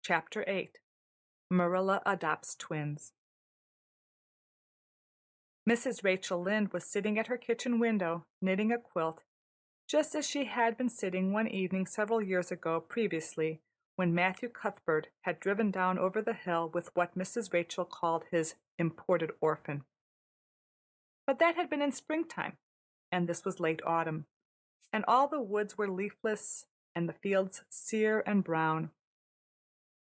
Chapter 8. Marilla Adopts Twins. Mrs. Rachel Lynde was sitting at her kitchen window, knitting a quilt, just as she had been sitting one evening several years ago previously, when Matthew Cuthbert had driven down over the hill with what Mrs. Rachel called his imported orphan. But that had been in springtime, and this was late autumn, and all the woods were leafless and the fields sere and brown.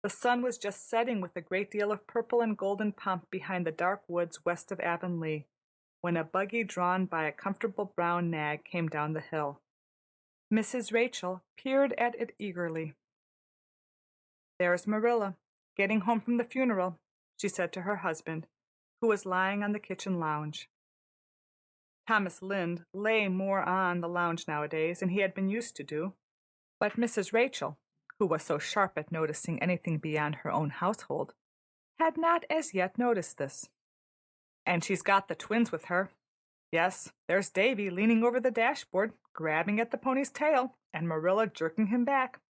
The sun was just setting with a great deal of purple and golden pomp behind the dark woods west of Avonlea, when a buggy drawn by a comfortable brown nag came down the hill. Mrs. Rachel peered at it eagerly. "There's Marilla, getting home from the funeral," she said to her husband, who was lying on the kitchen lounge. Thomas Lynde lay more on the lounge nowadays than he had been used to do, but Mrs. Rachel, who was so sharp at noticing anything beyond her own household, had not as yet noticed this. "And she's got the twins with her. Yes, there's Davy leaning over the dashboard, grabbing at the pony's tail, and Marilla jerking him back.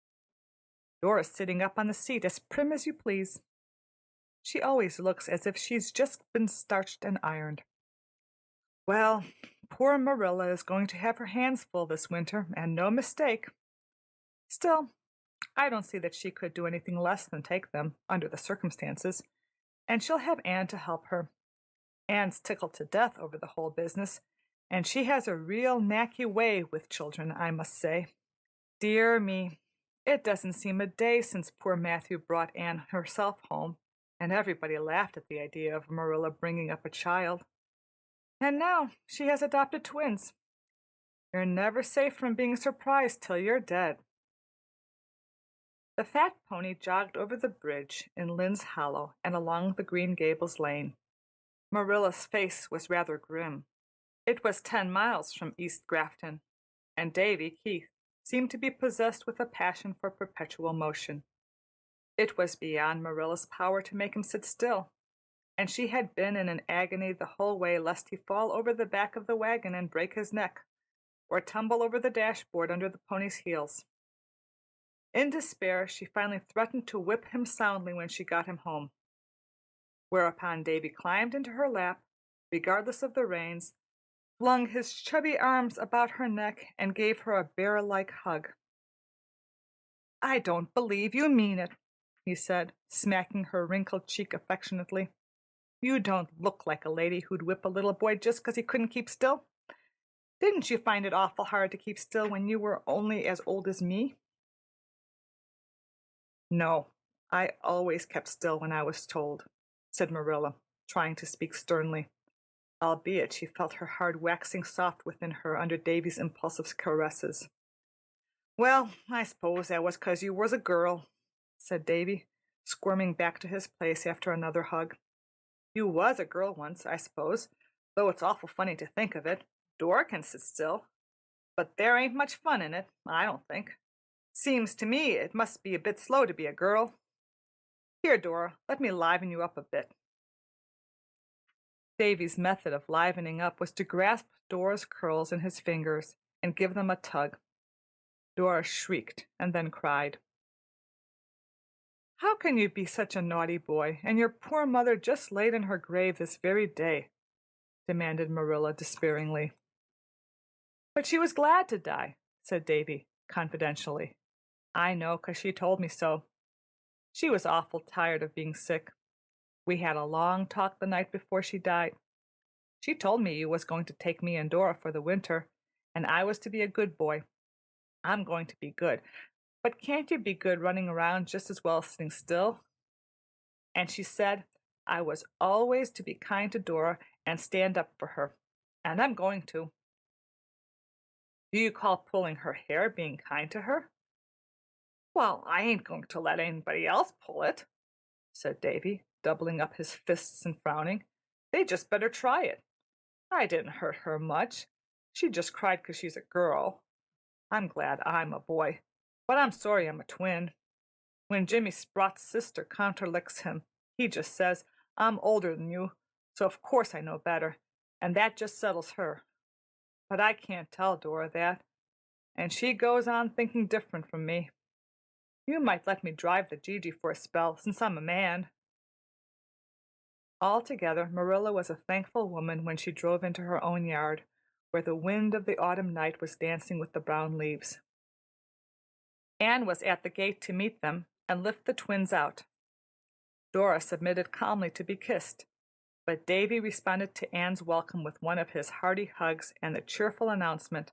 Dora's sitting up on the seat as prim as you please. She always looks as if she's just been starched and ironed. Well, poor Marilla is going to have her hands full this winter, and no mistake. Still, I don't see that she could do anything less than take them, under the circumstances, and she'll have Anne to help her. Anne's tickled to death over the whole business, and she has a real knacky way with children, I must say. Dear me, it doesn't seem a day since poor Matthew brought Anne herself home, and everybody laughed at the idea of Marilla bringing up a child. And now she has adopted twins. You're never safe from being surprised till you're dead." The fat pony jogged over the bridge in Lynn's Hollow and along the Green Gables lane. Marilla's face was rather grim. It was 10 miles from East Grafton, and Davy Keith seemed to be possessed with a passion for perpetual motion. It was beyond Marilla's power to make him sit still, and she had been in an agony the whole way lest he fall over the back of the wagon and break his neck, or tumble over the dashboard under the pony's heels. In despair, she finally threatened to whip him soundly when she got him home. Whereupon Davy climbed into her lap, regardless of the reins, flung his chubby arms about her neck, and gave her a bear-like hug. "I don't believe you mean it," he said, smacking her wrinkled cheek affectionately. "You don't look like a lady who'd whip a little boy just 'cause he couldn't keep still. Didn't you find it awful hard to keep still when you were only as old as me?" "No, I always kept still when I was told," said Marilla, trying to speak sternly, albeit she felt her heart waxing soft within her under Davy's impulsive caresses. "Well, I suppose that was 'cause you was a girl," said Davy, squirming back to his place after another hug. "You was a girl once, I suppose, though it's awful funny to think of it. Dora can sit still, but there ain't much fun in it, I don't think. Seems to me it must be a bit slow to be a girl. Here, Dora, let me liven you up a bit." Davy's method of livening up was to grasp Dora's curls in his fingers and give them a tug. Dora shrieked and then cried. "How can you be such a naughty boy, and your poor mother just laid in her grave this very day?" demanded Marilla despairingly. "But she was glad to die," said Davy confidentially. "I know, 'cause she told me so. She was awful tired of being sick. We had a long talk the night before she died. She told me you was going to take me and Dora for the winter, and I was to be a good boy. I'm going to be good, but can't you be good running around just as well as sitting still? And she said I was always to be kind to Dora and stand up for her, and I'm going to." "Do you call pulling her hair being kind to her?" "Well, I ain't going to let anybody else pull it," said Davy, doubling up his fists and frowning. "They just better try it. I didn't hurt her much. She just cried 'cause she's a girl. I'm glad I'm a boy, but I'm sorry I'm a twin. When Jimmy Sprott's sister counterlicks him, he just says, 'I'm older than you, so of course I know better,' and that just settles her. But I can't tell Dora that, and she goes on thinking different from me. You might let me drive the Gigi for a spell, since I'm a man." Altogether, Marilla was a thankful woman when she drove into her own yard, where the wind of the autumn night was dancing with the brown leaves. Anne was at the gate to meet them and lift the twins out. Dora submitted calmly to be kissed, but Davy responded to Anne's welcome with one of his hearty hugs and the cheerful announcement,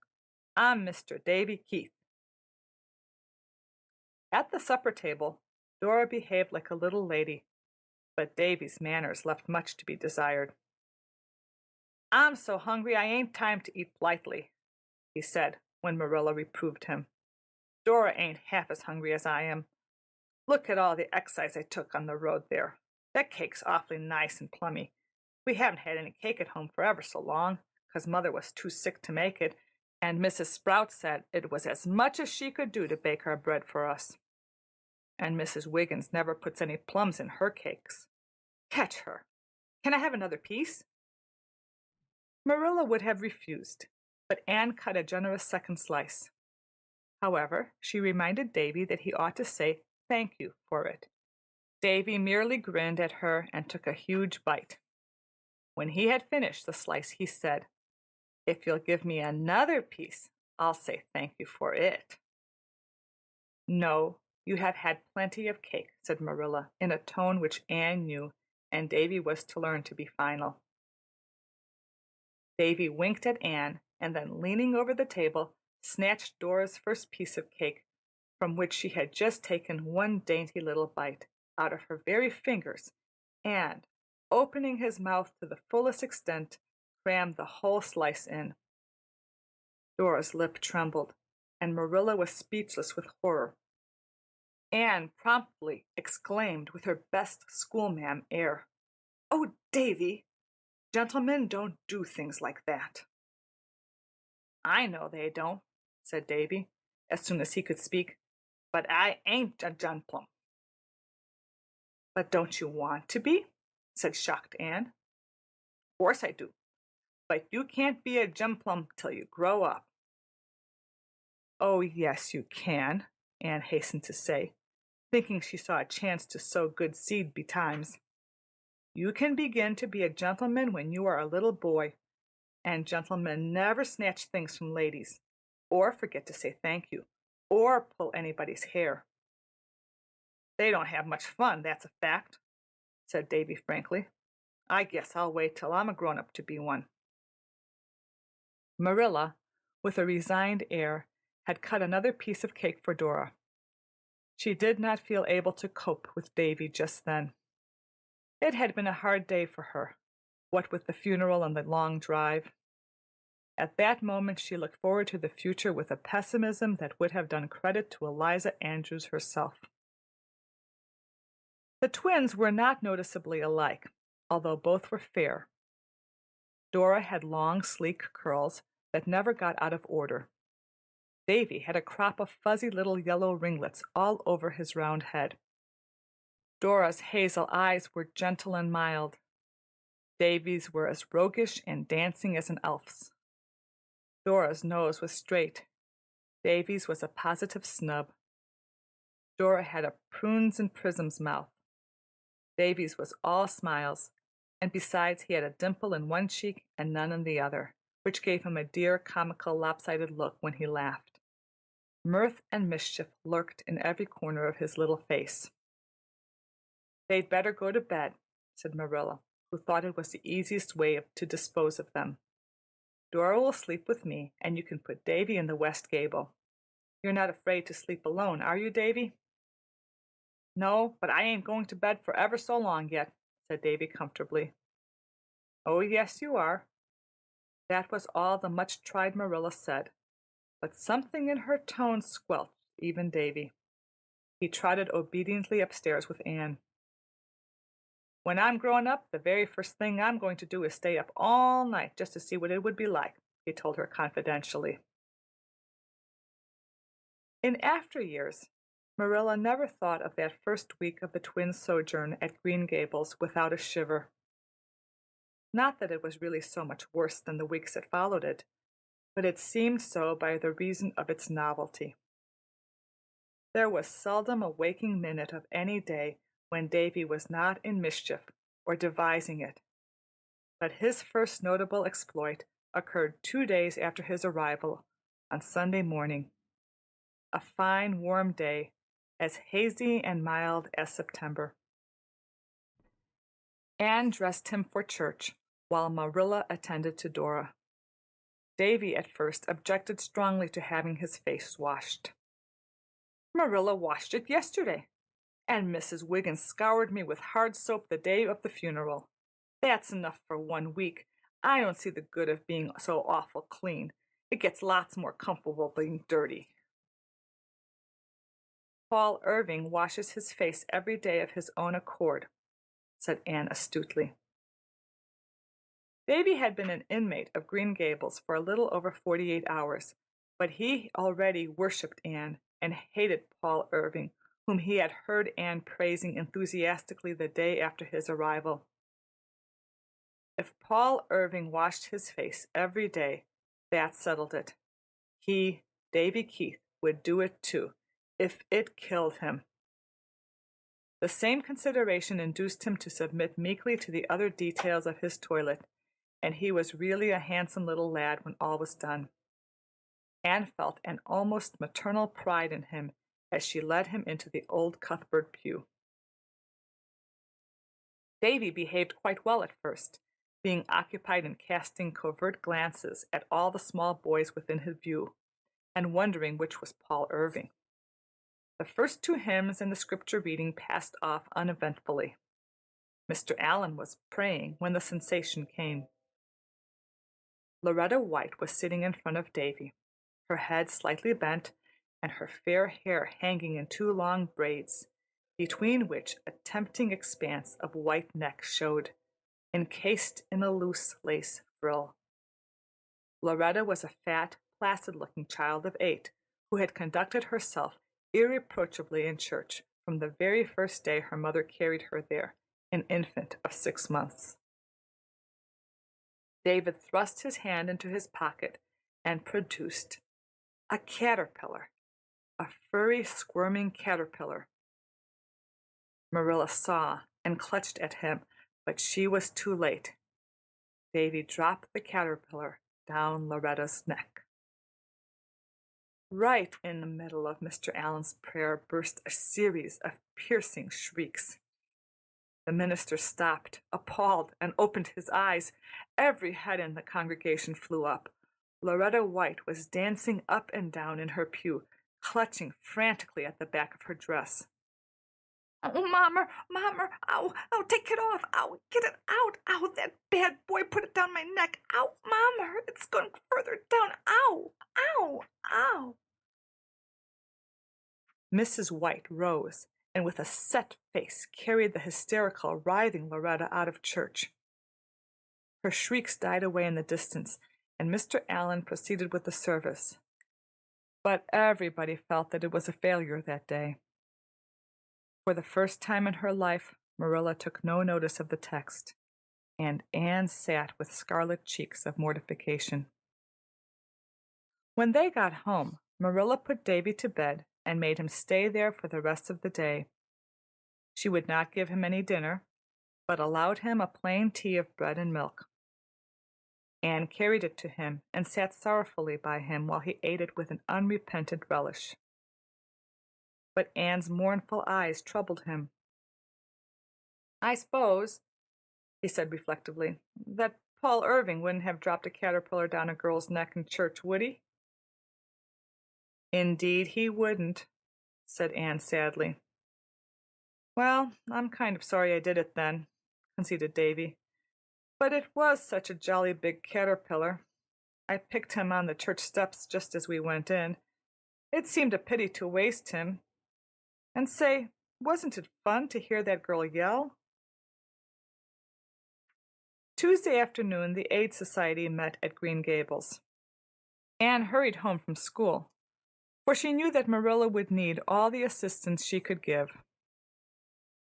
"I'm Mr. Davy Keith." At the supper table, Dora behaved like a little lady, but Davy's manners left much to be desired. "I'm so hungry I ain't time to eat politely," he said when Marilla reproved him. "Dora ain't half as hungry as I am. Look at all the excise I took on the road there. That cake's awfully nice and plummy. We haven't had any cake at home for ever so long, 'cause Mother was too sick to make it, and Mrs. Sprout said it was as much as she could do to bake our bread for us. And Mrs. Wiggins never puts any plums in her cakes. Catch her! Can I have another piece?" Marilla would have refused, but Anne cut a generous second slice. However, she reminded Davy that he ought to say thank you for it. Davy merely grinned at her and took a huge bite. When he had finished the slice, he said, "If you'll give me another piece, I'll say thank you for it." "No, you have had plenty of cake," said Marilla, in a tone which Anne knew, and Davy was to learn to be final. Davy winked at Anne, and then, leaning over the table, snatched Dora's first piece of cake, from which she had just taken one dainty little bite, out of her very fingers, and, opening his mouth to the fullest extent, crammed the whole slice in. Dora's lip trembled, and Marilla was speechless with horror. Anne promptly exclaimed with her best schoolma'am air, "Oh, Davy! Gentlemen don't do things like that." "I know they don't," said Davy, as soon as he could speak, "but I ain't a gentlem." "But don't you want to be?" said shocked Anne. "Course I do. But you can't be a gentlem till you grow up." "Oh, yes, you can," Anne hastened to say, thinking she saw a chance to sow good seed betimes. "You can begin to be a gentleman when you are a little boy, and gentlemen never snatch things from ladies, or forget to say thank you, or pull anybody's hair." "They don't have much fun, that's a fact," said Davy frankly. "I guess I'll wait till I'm a grown-up to be one." Marilla, with a resigned air, had cut another piece of cake for Dora. She did not feel able to cope with Davy just then. It had been a hard day for her, what with the funeral and the long drive. At that moment she looked forward to the future with a pessimism that would have done credit to Eliza Andrews herself. The twins were not noticeably alike, although both were fair. Dora had long, sleek curls that never got out of order. Davy had a crop of fuzzy little yellow ringlets all over his round head. Dora's hazel eyes were gentle and mild. Davy's were as roguish and dancing as an elf's. Dora's nose was straight. Davy's was a positive snub. Dora had a prunes and prisms mouth. Davy's was all smiles, and besides he had a dimple in one cheek and none in the other, which gave him a dear, comical, lopsided look when he laughed. Mirth and mischief lurked in every corner of his little face. "They'd better go to bed," said Marilla, who thought it was the easiest way to dispose of them. "Dora will sleep with me, and you can put Davy in the west gable. You're not afraid to sleep alone, are you, Davy?" "No, but I ain't going to bed for ever so long yet," said Davy comfortably. "Oh, yes, you are." That was all the much-tried Marilla said, but something in her tone squelched even Davy. He trotted obediently upstairs with Anne. "When I'm grown up, the very first thing I'm going to do is stay up all night just to see what it would be like," he told her confidentially. In after years, Marilla never thought of that first week of the twins' sojourn at Green Gables without a shiver. Not that it was really so much worse than the weeks that followed it, but it seemed so by the reason of its novelty. There was seldom a waking minute of any day when Davy was not in mischief or devising it. But his first notable exploit occurred 2 days after his arrival, on Sunday morning, a fine warm day, as hazy and mild as September. Anne dressed him for church, while Marilla attended to Dora. Davy at first objected strongly to having his face washed. "Marilla washed it yesterday, and Mrs. Wiggins scoured me with hard soap the day of the funeral. That's enough for 1 week. I don't see the good of being so awful clean. It gets lots more comfortable being dirty." "Paul Irving washes his face every day of his own accord," said Anne astutely. Davy had been an inmate of Green Gables for a little over 48 hours, but he already worshipped Anne and hated Paul Irving, whom he had heard Anne praising enthusiastically the day after his arrival. If Paul Irving washed his face every day, that settled it. He, Davy Keith, would do it too, if it killed him. The same consideration induced him to submit meekly to the other details of his toilet, and he was really a handsome little lad when all was done. Anne felt an almost maternal pride in him as she led him into the old Cuthbert pew. Davy behaved quite well at first, being occupied in casting covert glances at all the small boys within his view, and wondering which was Paul Irving. The first 2 hymns and the scripture reading passed off uneventfully. Mr. Allen was praying when the sensation came. Loretta White was sitting in front of Davy, her head slightly bent and her fair hair hanging in 2 long braids, between which a tempting expanse of white neck showed, encased in a loose lace frill. Loretta was a fat, placid-looking child of 8, who had conducted herself irreproachably in church from the very first day her mother carried her there, an infant of 6 months. David thrust his hand into his pocket and produced a caterpillar, a furry, squirming caterpillar. Marilla saw and clutched at him, but she was too late. Davy dropped the caterpillar down Loretta's neck. Right in the middle of Mr. Allen's prayer burst a series of piercing shrieks. The minister stopped, appalled, and opened his eyes. Every head in the congregation flew up. Loretta White was dancing up and down in her pew, clutching frantically at the back of her dress. "Oh, Mommer, Mommer, ow, ow, take it off, ow, get it out, ow, that bad boy put it down my neck, ow, Mommer, it's going further down, ow, ow, ow." Mrs. White rose and with a set face carried the hysterical, writhing Loretta out of church. Her shrieks died away in the distance, and Mr. Allen proceeded with the service. But everybody felt that it was a failure that day. For the first time in her life, Marilla took no notice of the text, and Anne sat with scarlet cheeks of mortification. When they got home, Marilla put Davy to bed and made him stay there for the rest of the day. She would not give him any dinner, but allowed him a plain tea of bread and milk. Anne carried it to him and sat sorrowfully by him while he ate it with an unrepentant relish. But Anne's mournful eyes troubled him. "I suppose," he said reflectively, "that Paul Irving wouldn't have dropped a caterpillar down a girl's neck in church, would he?" "Indeed he wouldn't," said Anne sadly. "Well, I'm kind of sorry I did it then," conceded Davy. "But it was such a jolly big caterpillar. I picked him on the church steps just as we went in. It seemed a pity to waste him. And say, wasn't it fun to hear that girl yell?" Tuesday afternoon the Aid Society met at Green Gables. Anne hurried home from school, for she knew that Marilla would need all the assistance she could give.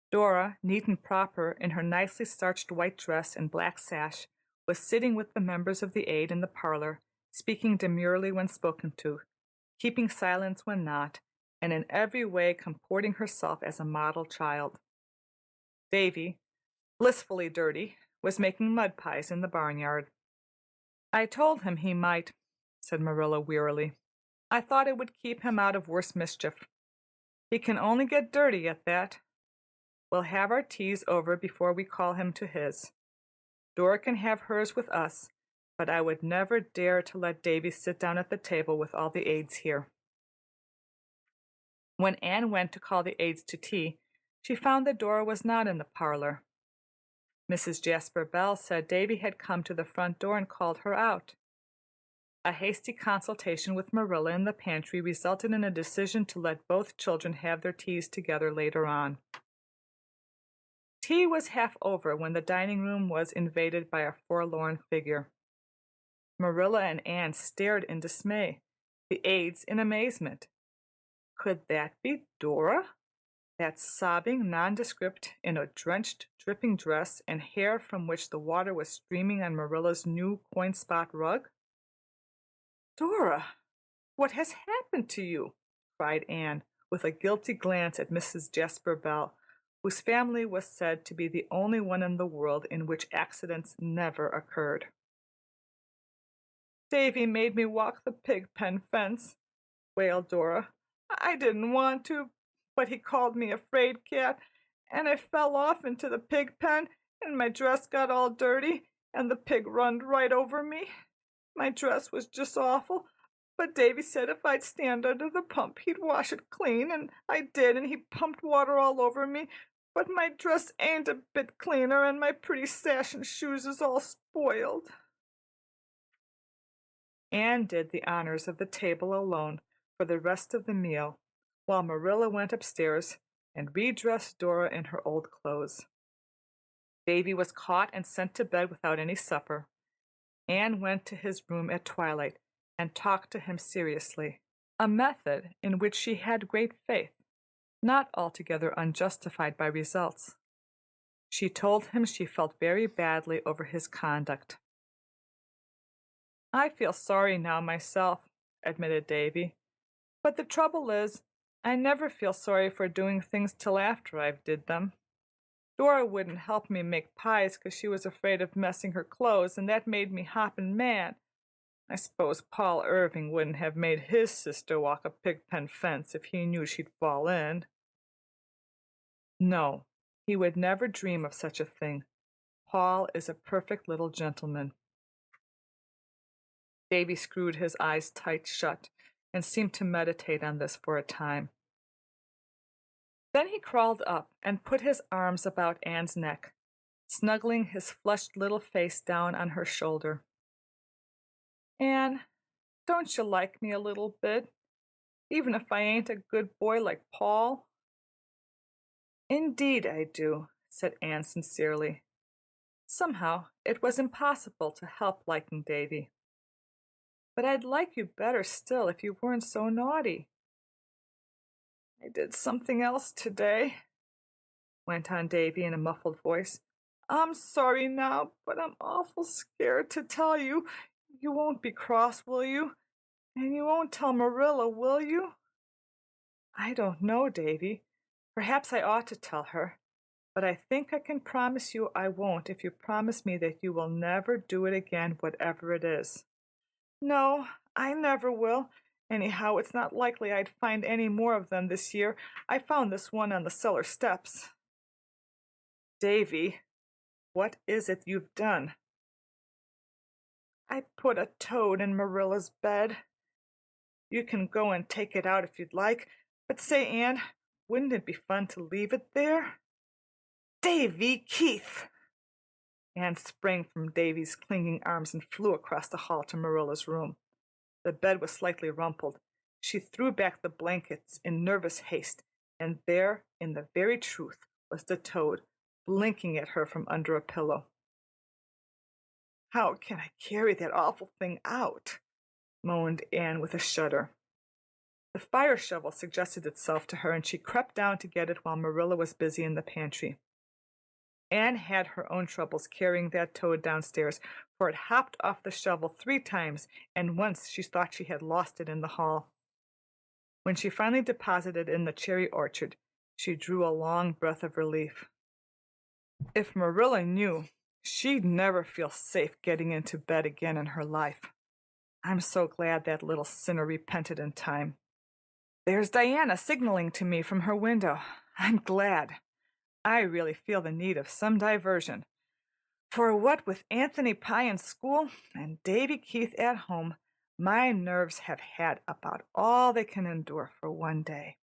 Dora, neat and proper in her nicely starched white dress and black sash, was sitting with the members of the Aid in the parlor, speaking demurely when spoken to, keeping silence when not, and in every way comporting herself as a model child. Davy, blissfully dirty, was making mud pies in the barnyard. "I told him he might," said Marilla wearily. "I thought it would keep him out of worse mischief. He can only get dirty at that. We'll have our teas over before we call him to his. Dora can have hers with us, but I would never dare to let Davy sit down at the table with all the aides here." When Anne went to call the aides to tea, she found that Dora was not in the parlor. Mrs. Jasper Bell said Davy had come to the front door and called her out. A hasty consultation with Marilla in the pantry resulted in a decision to let both children have their teas together later on. Tea was half over when the dining room was invaded by a forlorn figure. Marilla and Anne stared in dismay, the aides in amazement. Could that be Dora? That sobbing nondescript in a drenched, dripping dress and hair from which the water was streaming on Marilla's new coin-spot rug? "Dora, what has happened to you?" cried Anne, with a guilty glance at Mrs. Jasper Bell, whose family was said to be the only one in the world in which accidents never occurred. "Davy made me walk the pig pen fence," wailed Dora. "I didn't want to, but he called me a 'fraid cat, and I fell off into the pig pen, and my dress got all dirty, and the pig runned right over me. My dress was just awful, but Davy said if I'd stand under the pump he'd wash it clean, and I did, and he pumped water all over me, but my dress ain't a bit cleaner, and my pretty sash and shoes is all spoiled." Anne did the honors of the table alone for the rest of the meal, while Marilla went upstairs and redressed Dora in her old clothes. Davy was caught and sent to bed without any supper. Anne went to his room at twilight and talked to him seriously, a method in which she had great faith, not altogether unjustified by results. She told him she felt very badly over his conduct. "I feel sorry now myself," admitted Davy. "But the trouble is, I never feel sorry for doing things till after I've did them. Dora wouldn't help me make pies 'cause she was afraid of messing her clothes, and that made me hoppin' mad. I s'pose Paul Irving wouldn't have made his sister walk a pig pen fence if he knew she'd fall in." "No, he would never dream of such a thing. Paul is a perfect little gentleman." Davy screwed his eyes tight shut and seemed to meditate on this for a time. Then he crawled up and put his arms about Anne's neck, snuggling his flushed little face down on her shoulder. "Anne, don't you like me a little bit, even if I ain't a good boy like Paul?" "Indeed I do," said Anne sincerely. Somehow it was impossible to help liking Davy. "But I'd like you better still if you weren't so naughty." "I did something else today," went on Davy in a muffled voice. "I'm sorry now, but I'm awful scared to tell you. You won't be cross, will you? And you won't tell Marilla, will you?" "I don't know, Davy. Perhaps I ought to tell her. But I think I can promise you I won't if you promise me that you will never do it again, whatever it is." "No, I never will. Anyhow, it's not likely I'd find any more of them this year. I found this one on the cellar steps." "Davy, what is it you've done?" "I put a toad in Marilla's bed. You can go and take it out if you'd like. But say, Anne, wouldn't it be fun to leave it there?" "Davy Keith!" Anne sprang from Davy's clinging arms and flew across the hall to Marilla's room. The bed was slightly rumpled. She threw back the blankets in nervous haste, and there, in the very truth, was the toad, blinking at her from under a pillow. "How can I carry that awful thing out?" moaned Anne with a shudder. The fire shovel suggested itself to her, and she crept down to get it while Marilla was busy in the pantry. Anne had her own troubles carrying that toad downstairs, for it hopped off the shovel 3 times, and once she thought she had lost it in the hall. When she finally deposited in the cherry orchard, she drew a long breath of relief. If Marilla knew, she'd never feel safe getting into bed again in her life. I'm so glad that little sinner repented in time. There's Diana signaling to me from her window. I'm glad. I really feel the need of some diversion. For what with Anthony Pye in school and Davy Keith at home, my nerves have had about all they can endure for one day.